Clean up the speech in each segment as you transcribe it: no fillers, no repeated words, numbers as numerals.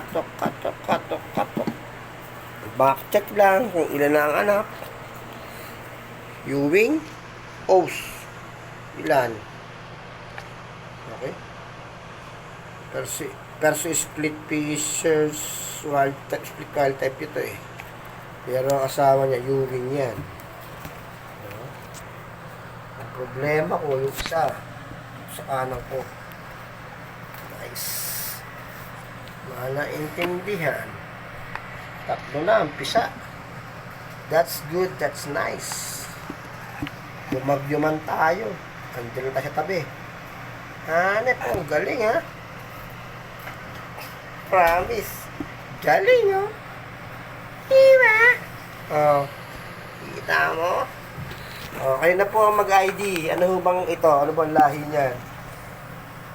katok. Back check lang kung ilan na ang anak. Ewing, O's. Ilan? Okay. Perso split Fishers wild type, split wild type ito eh. Pero ang asawa niya, Ewing yan. Ang problema ko, yung isa sa kanan ko. Nice. Naintindihan. Tatlo na ang pisa. That's good, that's nice. Bumagyo tayo. Andun tayo sa tabi. Hanep, ang galing ha. Promise. Galing oh. Diba? Oh. Kita mo? Oh, kayo na po ang mag-ID. Ano bang ito? Ano bang lahi niyan?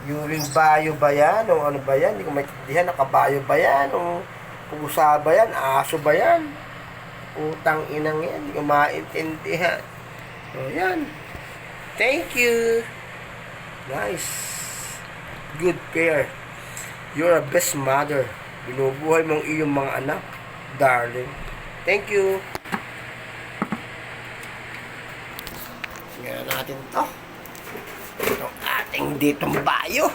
Ewing bayo ba yan? O ano ba yan? Hindi ko maintindihan. Nakabayo ba yan? O pusa ba yan? Aso ba yan? Utang inang yan. Hindi ko maintindihan. O yan. Thank you. Nice. Good pair. You're a best mother. Binubuhay mong iyong mga anak. Darling. Thank you. Tingnan natin to. Itong ating ditong bayo.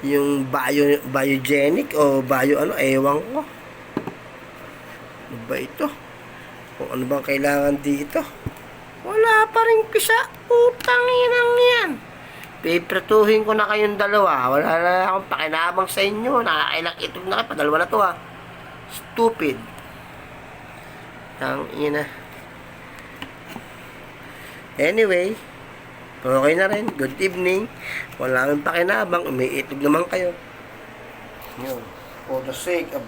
Yung biogenic o bio ano, ewan ko. Ano ba ito? Kung ano bang kailangan dito? Wala pa rin pisa. Utang inang yan. Piprituhin ko na kayong dalawa. Wala na akong pakinabang sa inyo. Nakakailang itog na kayo. Padalawa na to ha. Stupid. Ang ina. Anyway, okay na rin. Good evening. Wala akong pakinabang. Umiitlog naman kayo. Yun. For the sake of the